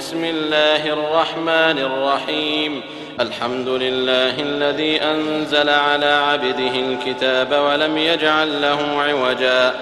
بسم الله الرحمن الرحيم. الحمد لله الذي أنزل على عبده الكتاب ولم يجعل له عوجا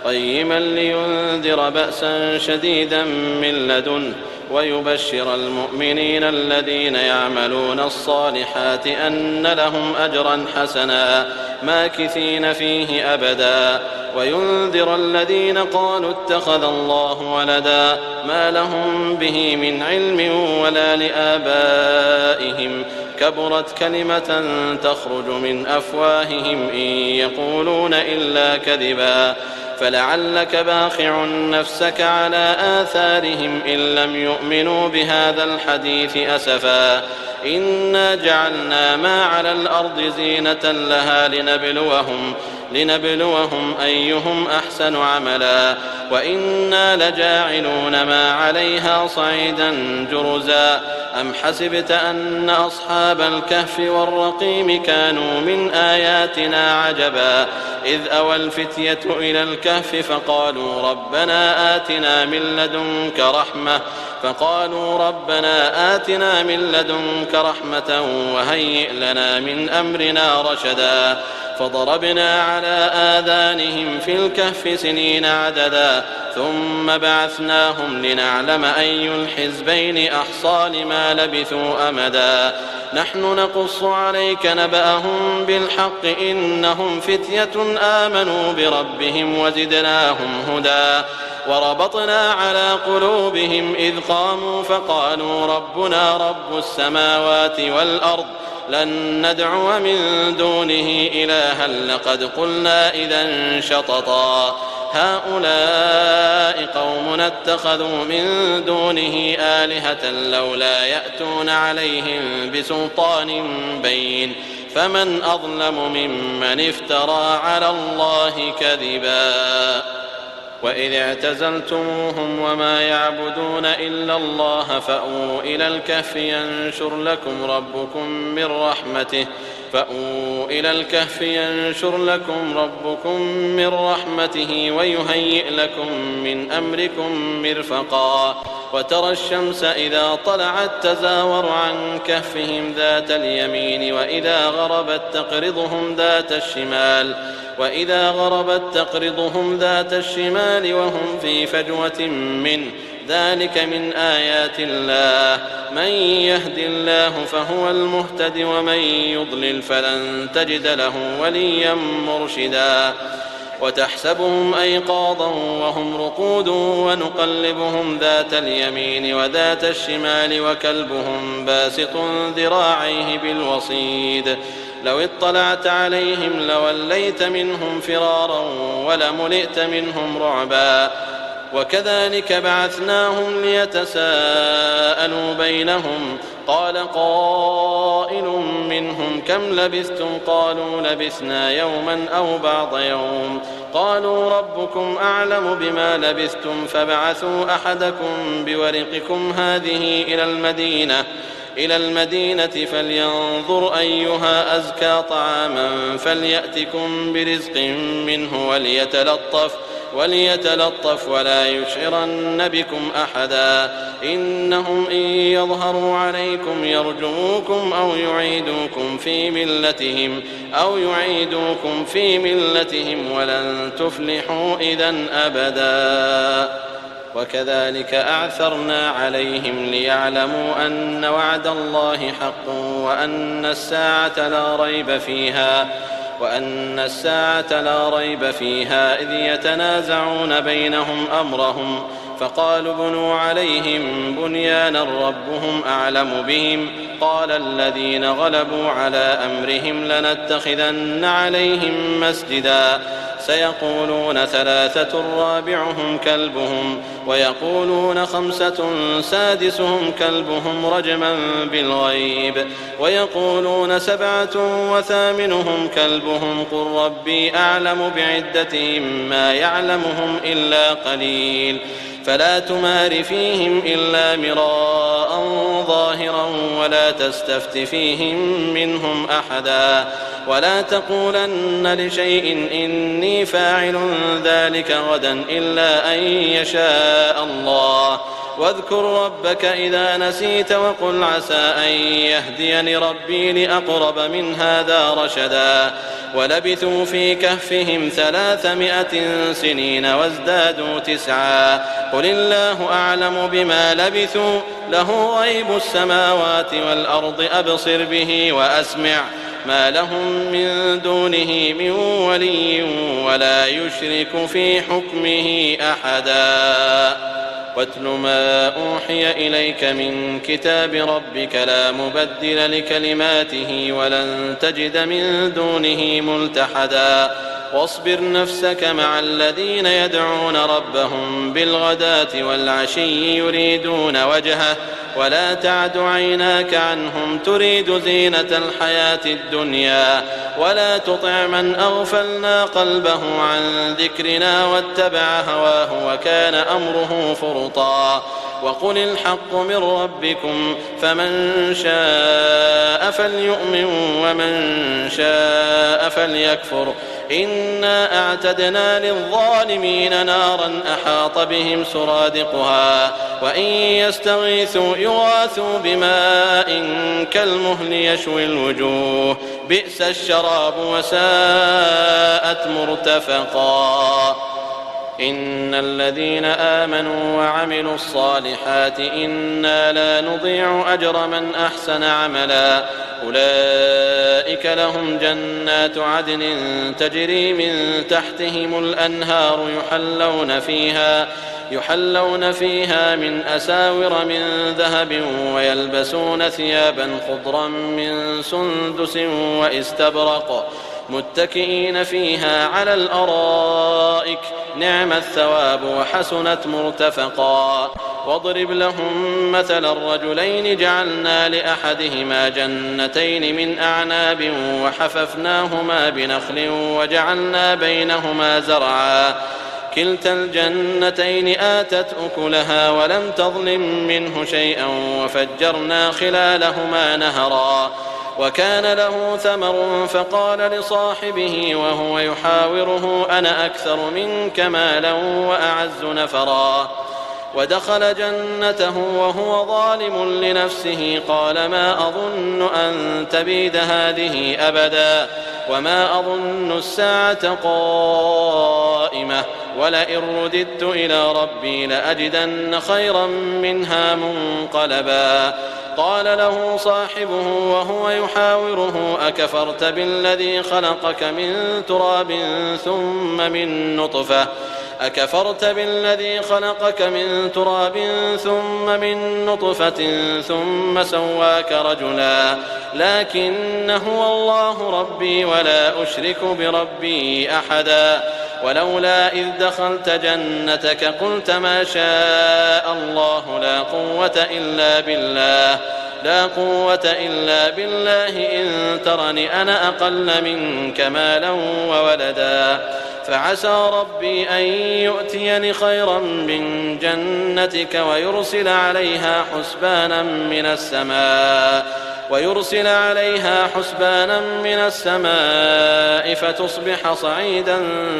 قيما لينذر بأسا شديدا من لدنه ويبشر المؤمنين الذين يعملون الصالحات أن لهم أجرا حسنا ماكثين فيه أبدا وينذر الذين قالوا اتخذ الله ولدا ما لهم به من علم ولا لآبائهم كبرت كلمة تخرج من أفواههم إن يقولون إلا كذبا فلعلك باخع نفسك على آثارهم إن لم يؤمنوا بهذا الحديث أسفا إنا جعلنا ما على الأرض زينة لها لنبلوهم أيهم أحسن عملا وإنا لجاعلون ما عليها صعيدا جرزا أم حسبت أن أصحاب الكهف والرقيم كانوا من آياتنا عجبا إذ أوى الفتية إلى الكهف فقالوا ربنا آتنا من لدنك رحمة وهيئ لنا من أمرنا رشدا فضربنا على آذانهم في الكهف سنين عددا ثم بعثناهم لنعلم أي الحزبين أحصى لما لبثوا أمدا نحن نقص عليك نبأهم بالحق إنهم فتية آمنوا بربهم وزدناهم هدى وربطنا على قلوبهم إذ قاموا فقالوا ربنا رب السماوات والأرض لن ندعو من دونه إلها لقد قلنا إذا شططا هؤلاء قومنا اتخذوا من دونه آلهة لولا يأتون عليهم بسلطان بين فمن أظلم ممن افترى على الله كذبا وإذ اعتزلتموهم وما يعبدون إلا الله فأووا إلى الكهف ينشر لكم ربكم من رحمته ويهيئ لكم من أمركم مرفقا وترى الشمس إذا طلعت تزاور عن كهفهم ذات اليمين وإذا غربت تقرضهم ذات الشمال وهم في فجوة منه ذلك من آيات الله من يهد الله فهو المهتد ومن يضلل فلن تجد له وليا مرشدا وتحسبهم أيقاظا وهم رقود ونقلبهم ذات اليمين وذات الشمال وكلبهم باسط ذراعيه بالوصيد لو اطلعت عليهم لوليت منهم فرارا ولملئت منهم رعبا وكذلك بعثناهم ليتساءلوا بينهم قال قائل منهم كم لبثتم قالوا لبثنا يوما أو بعض يوم قالوا ربكم أعلم بما لبثتم فابعثوا أحدكم بورقكم هذه إلى المدينة فلينظر أيها أزكى طعاما فليأتكم برزق منه وليتلطف ولا يشعرن بكم أحدا إنهم إن يظهروا عليكم يرجموكم أو يعيدوكم في ملتهم ولن تفلحوا إذن أبدا وكذلك أعثرنا عليهم ليعلموا أن وعد الله حق وأن الساعة لا ريب فيها إذ يتنازعون بينهم أمرهم فقالوا بنوا عليهم بنيانا ربهم أعلم بهم قال الذين غلبوا على أمرهم لنتخذن عليهم مسجدا سيقولون 3 رابعهم كلبهم ويقولون 5 سادسهم كلبهم رجما بالغيب ويقولون 7 وثامنهم كلبهم قل ربي أعلم بعدتهم ما يعلمهم إلا قليل فلا تمار فيهم إلا مراء ظاهرا ولا تستفت فيهم منهم أحدا ولا تقولن لشيء إني فاعل ذلك غدا إلا أن يشاء الله واذكر ربك إذا نسيت وقل عسى أن يهديني ربي لأقرب من هذا رشدا ولبثوا في كهفهم 300 سنين وازدادوا 9 قل الله أعلم بما لبثوا له غيب السماوات والأرض أبصر به وأسمع ما لهم من دونه من ولي ولا يشرك في حكمه أحدا واتل ما أوحي إليك من كتاب ربك لا مبدل لكلماته ولن تجد من دونه ملتحدا واصبر نفسك مع الذين يدعون ربهم بالغداة والعشي يريدون وجهه ولا تعد عيناك عنهم تريد زينة الحياة الدنيا ولا تطع من أغفلنا قلبه عن ذكرنا واتبع هواه وكان أمره فرطا وقل الحق من ربكم فمن شاء فليؤمن ومن شاء فليكفر إنا أعتدنا للظالمين نارا أحاط بهم سرادقها وإن يستغيثوا يغاثوا بماء كالمهل يشوي الوجوه بئس الشراب وساءت مرتفقا إن الذين آمنوا وعملوا الصالحات إنا لا نضيع أجر من أحسن عملا أولئك لهم جنات عدن تجري من تحتهم الأنهار يحلون فيها من أساور من ذهب ويلبسون ثيابا خضرا من سندس واستبرق متكئين فيها على الأرائك نعم الثواب وحسنت مرتفقا واضرب لهم مثل الرجلين جعلنا لأحدهما جنتين من أعناب وحففناهما بنخل وجعلنا بينهما زرعا كلتا الجنتين آتت أكلها ولم تظلم منه شيئا وفجرنا خلالهما نهرا وكان له ثمر فقال لصاحبه وهو يحاوره أنا أكثر منك مالا وأعز نفرا ودخل جنته وهو ظالم لنفسه قال ما أظن أن تبيد هذه أبدا وما أظن الساعة قائمة ولئن رددت إلى ربي لأجدن خيرا منها منقلبا قال له صاحبه وهو يحاوره أكفرت بالذي خلقك من تراب ثم من نطفة ثم سواك رجلا لكن هو الله ربي ولا أشرك بربي أحدا ولولا إذ دخلت جنتك قلت ما شاء الله لا قوة إلا بالله إن ترني أنا أقل منك مالا وولدا فعسى ربي أن يؤتيني خيرا من جنتك ويرسل عليها حسبانا من السماء فتصبح صعيدا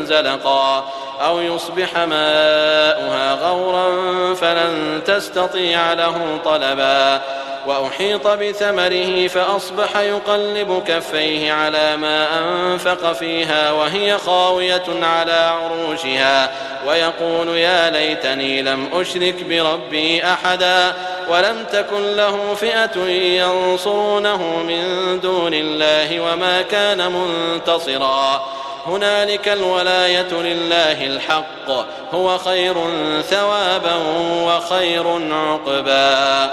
زلقا أو يصبح ماؤها غورا فلن تستطيع له طلبا وأحيط بثمره فأصبح يقلب كفيه على ما أنفق فيها وهي خاوية على عروشها ويقول يا ليتني لم أشرك بربي أحدا ولم تكن له فئة ينصرونه من دون الله وما كان منتصرا هنالك الولاية لله الحق هو خير ثوابا وخير عقبا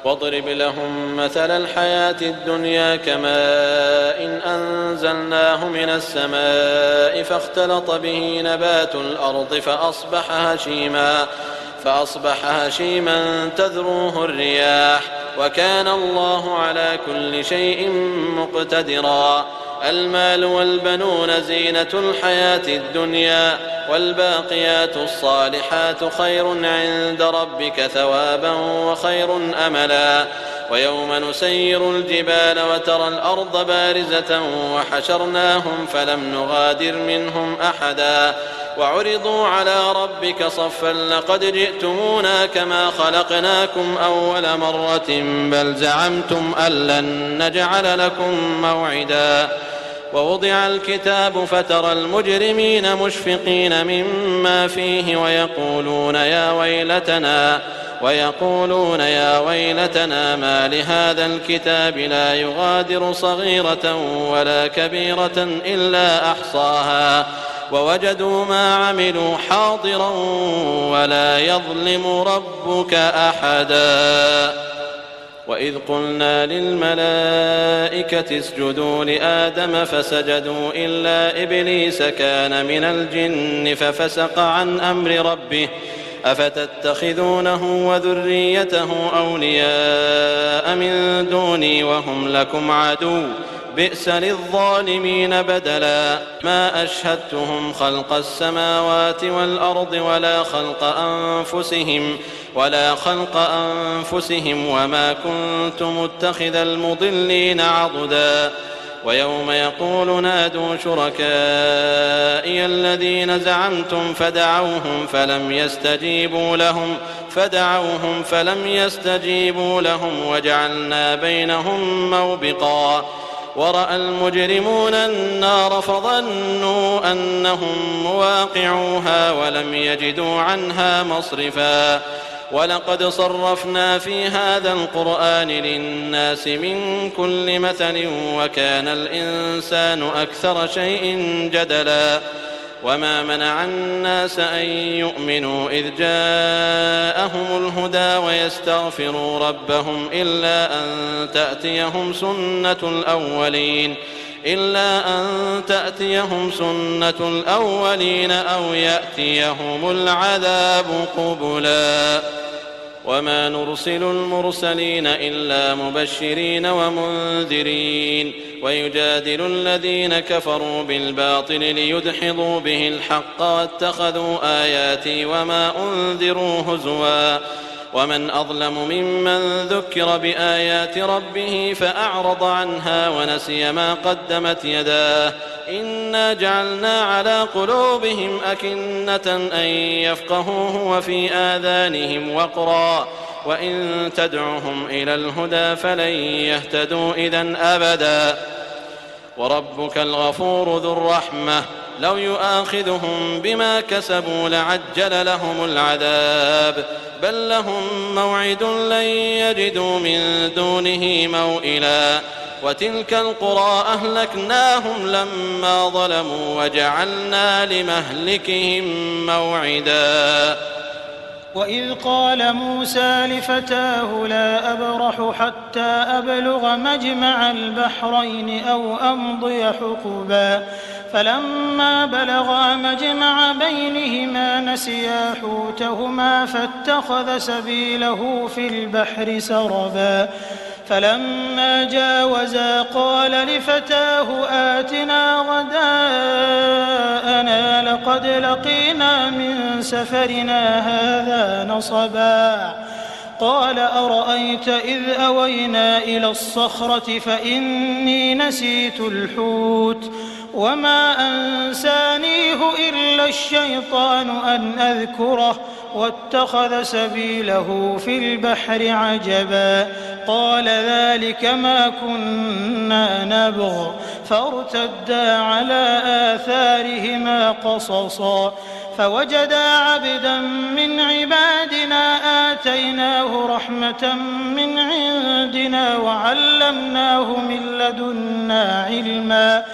واضرب لهم مثل الحياة الدنيا كماء إن أنزلناه من السماء فاختلط به نبات الأرض فأصبح هشيما تذروه الرياح وكان الله على كل شيء مقتدرا المال والبنون زينة الحياة الدنيا والباقيات الصالحات خير عند ربك ثوابا وخير أملا ويوم نسير الجبال وترى الأرض بارزة وحشرناهم فلم نغادر منهم أحدا وعرضوا على ربك صفا لقد جئتمونا كما خلقناكم أول مرة بل زعمتم أن لن نجعل لكم موعدا ووضع الكتاب فترى المجرمين مشفقين مما فيه ويقولون يا ويلتنا ما لهذا الكتاب لا يغادر صغيرة ولا كبيرة إلا أحصاها ووجدوا ما عملوا حاضرا ولا يظلم ربك أحدا وإذ قلنا للملائكة اسجدوا لآدم فسجدوا إلا إبليس كان من الجن ففسق عن أمر ربه أفتتخذونه وذريته أولياء من دوني وهم لكم عدو بئس للظالمين بدلا ما أشهدتهم خلق السماوات والأرض ولا خلق أنفسهم وما كنت متخذ المضلين عضدا ويوم يقول نادوا شركائي الذين زعمتم فدعوهم فلم يستجيبوا لهم وجعلنا بينهم موبقا ورأى المجرمون النار فظنوا أنهم مواقعوها ولم يجدوا عنها مصرفا ولقد صرفنا في هذا القرآن للناس من كل مثل وكان الإنسان أكثر شيء جدلا وما منع الناس أن يؤمنوا إذ جاءهم الهدى ويستغفروا ربهم إلا أن تأتيهم سنة الأولين أو يأتيهم العذاب قبلا وما نرسل المرسلين إلا مبشرين ومنذرين ويجادل الذين كفروا بالباطل ليدحضوا به الحق واتخذوا آياتي وما أنذروا هزوا ومن أظلم ممن ذكر بآيات ربه فأعرض عنها ونسي ما قدمت يداه إنا جعلنا على قلوبهم أكنة أن يفقهوه وفي آذانهم وقرا وإن تدعهم إلى الهدى فلن يهتدوا إذن أبدا وربك الغفور ذو الرحمة لو يؤاخذهم بما كسبوا لعجل لهم العذاب بل لهم موعد لن يجدوا من دونه موئلا وتلك القرى أهلكناهم لما ظلموا وجعلنا لمهلكهم موعدا وإذ قال موسى لفتاه لا أبرح حتى أبلغ مجمع البحرين أو أمضي حقبا فلما بلغا مجمع بينهما نسيا حوتهما فاتخذ سبيله في البحر سربا فلما جاوزا قال لفتاه آتنا غداءنا لقد لقينا من سفرنا هذا نصبا قال أرأيت إذ أوينا إلى الصخرة فإني نسيت الحوت وما أنسانيه إلا الشيطان أن أذكره واتخذ سبيله في البحر عجبا قال ذلك ما كنا نبغ فارتدا على آثارهما قصصا فوجدا عبدا من عبادنا آتيناه رحمة من عندنا وعلمناه من لدنا علما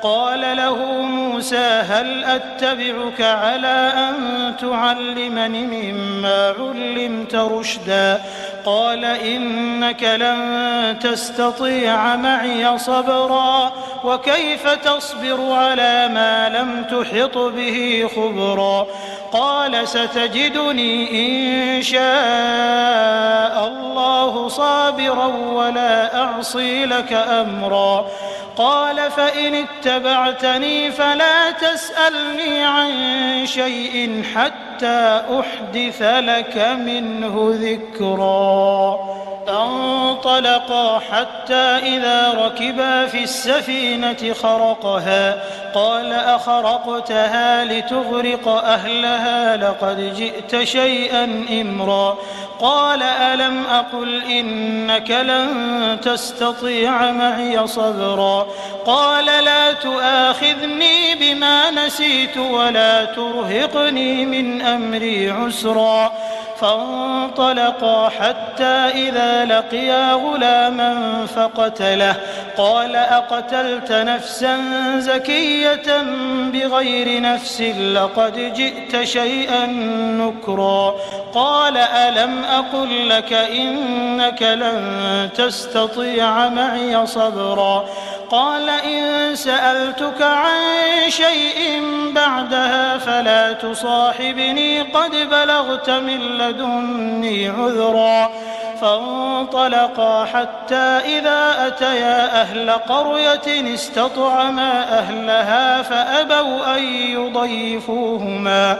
قال له موسى هل أتبعك على أن تعلمني مما علمت رشدا قال إنك لن تستطيع معي صبرا وكيف تصبر على ما لم تحط به خبرا قال ستجدني إن شاء الله صابرا ولا أعصي لك أمرا قال فإن اتبعتني فلا تسألني عن شيء حتى أحدث لك منه ذكرا فانطلقا حتى إذا ركبا في السفينة خرقها قال أخرقتها لتغرق أهلها لقد جئت شيئا إمرا قال ألم أقل إنك لن تستطيع معي صبرا قال لا تؤاخذني بما نسيت ولا ترهقني من أمري عسرا فانطلقا حتى إذا لقيا غلاما فقتله قال أقتلت نفسا زكية بغير نفس لقد جئت شيئا نكرا قال ألم أقل لك إنك لن تستطيع معي صبرا قال إن سألتك عن شيء بعدها فلا تصاحبني قد بلغت من لدني عذرا فانطلقا حتى إذا أتيا أهل قرية استطعما أهلها فأبوا أن يضيفوهما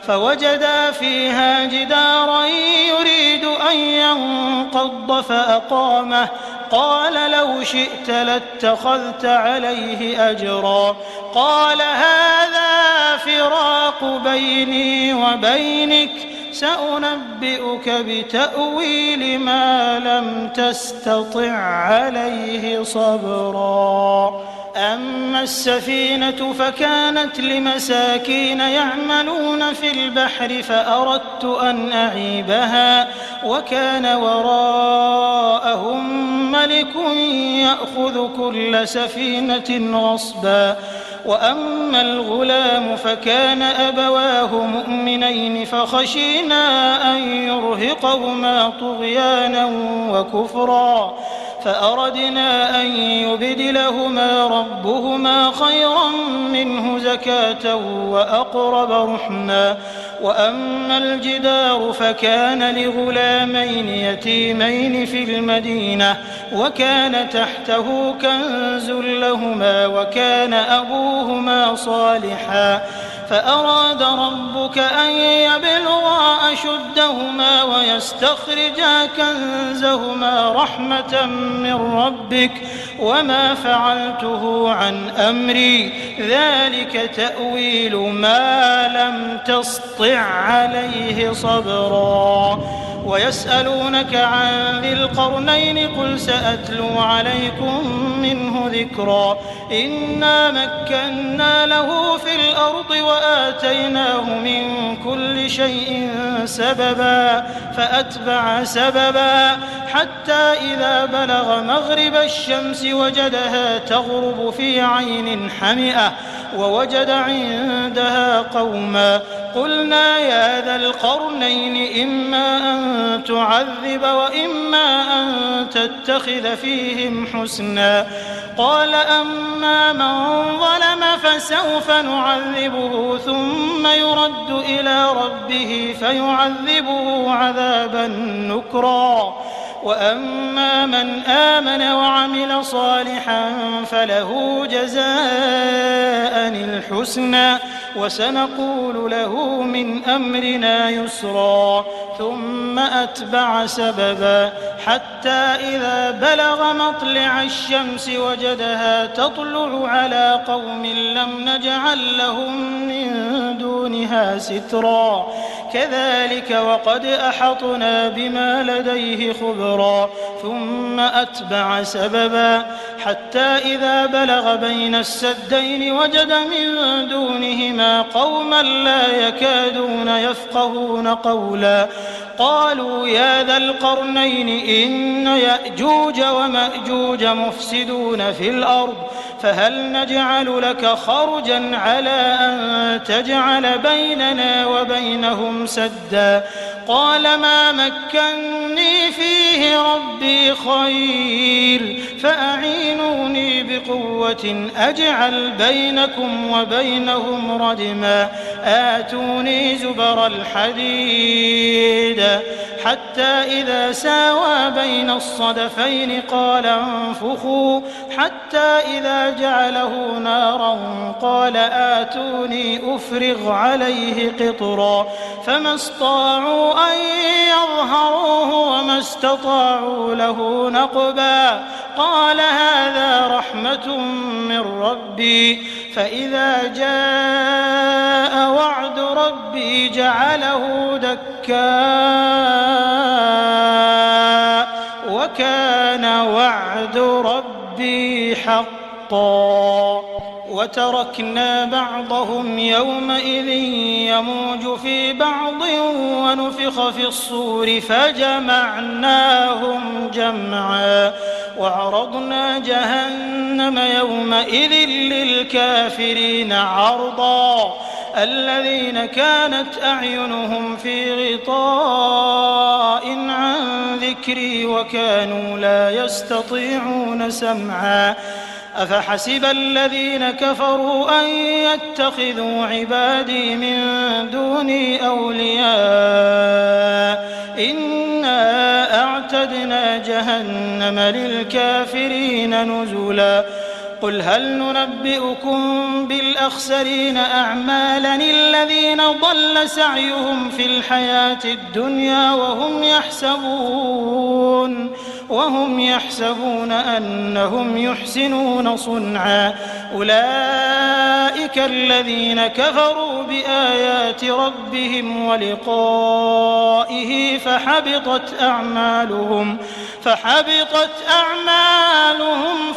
فوجدا فيها جدارا يريد أن ينقض فأقامه قال لو شئت لاتخذت عليه أجرا قال هذا فراق بيني وبينك سأنبئك بتأويل ما لم تستطع عليه صبرا أما السفينة فكانت لمساكين يعملون في البحر فأردت أن أعيبها وكان وراءهم ملك يأخذ كل سفينة غصبا وأما الغلام فكان أبواه مؤمنين فخشينا أن يرهقهما طغيانا وكفرا فأردنا أن يبدلهما ربهما خيرا منه زكاة وأقرب رحما وأما الجدار فكان لغلامين يتيمين في المدينة وكان تحته كنز لهما وكان أبوهما صالحا فأراد ربك أن يبلغا أشدهما ويستخرجا كنزهما رحمة من ربك وما فعلته عن أمري ذلك تأويل ما لم تسطع عليه صبرا ويسألونك عن ذي القرنين قل سأتلو عليكم منه ذكرا إنا مكنا له في الأرض وآتيناه من كل شيء سببا فأتبع سببا حتى إذا بلغ مغرب الشمس وجدها تغرب في عين حمئة ووجد عندها قوما قلنا يا ذا القرنين إما أن تعذب وإما أن تتخذ فيهم حسنا قال أما من ظلم فسوف نعذبه ثم يرد إلى ربه فيعذبه عذابا نكرا وأما من آمن وعمل صالحا فله جزاء الحسنى وسنقول له من أمرنا يسرا ثم أتبع سببا حتى إذا بلغ مطلع الشمس وجدها تطلع على قوم لم نجعل لهم من دونها سترا كذلك وقد أحطنا بما لديه خبرا ثم أتبع سببا حتى إذا بلغ بين السدين وجد من دونهما قوما لا يكادون يفقهون قولا قالوا يا ذا القرنين إن يأجوج ومأجوج مفسدون في الأرض فهل نجعل لك خرجا على أن تجعل بيننا وبينهم سدا قال ما مكني فيه ربي خير فأعينوني بقوة أجعل بينكم وبينهم ردما آتوني زبر الحديد حتى إذا ساوى بين الصدفين قال انفخوا حتى إذا جعله نارا قال آتوني أفرغ عليه قطرا فما استطاعوا أن أظهروه وما استطاعوا له نقبا قال هذا رحمة من ربي فإذا جاء وعد ربي جعله دكاء وكان وعد ربي حقا وتركنا بعضهم يومئذ يموج في بعض ونفخ في الصور فجمعناهم جمعا وعرضنا جهنم يومئذ للكافرين عرضا الذين كانت أعينهم في غطاء عن ذكري وكانوا لا يستطيعون سمعا أفحسب الذين كفروا أن يتخذوا عبادي من دوني أولياء إنا أعتدنا جهنم للكافرين نزلا قل هل ننبئكم بالأخسرين أعمالا الذين ضل سعيهم في الحياة الدنيا وهم يحسبون أنهم يحسنون صنعا أولئك الذين كفروا بآيات ربهم ولقائه فحبطت أعمالهم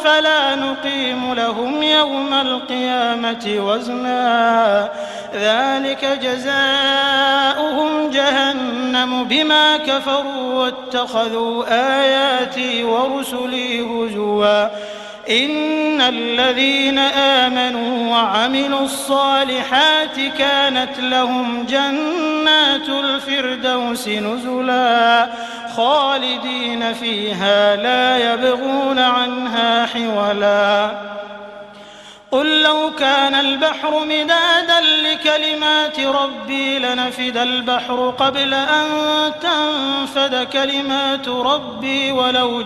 فلا نقيم لهم يوم القيامة وزنا ذلك جزاؤهم جهنم بما كفروا واتخذوا آياتي ورسلي هزوا إن الذين آمنوا وعملوا الصالحات كانت لهم جنات الفردوس نزلا خالدين فيها لا يبغون عنها حولا قل لو كان البحر مدادا لكلمات ربي لنفد البحر قبل أن تنفد كلمات ربي ولو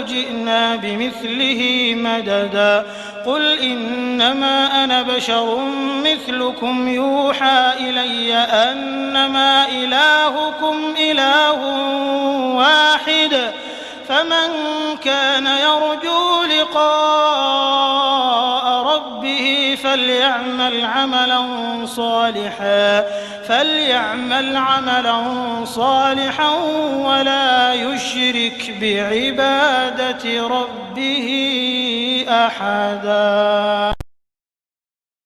جئنا بمثله مددا قل إنما أنا بشر مثلكم يوحى إلي أنما إلهكم إله واحد فمن كان يرجو لقاء ربه فليعمل عملا صالحا ولا يشرك بعبادة ربه أحدا.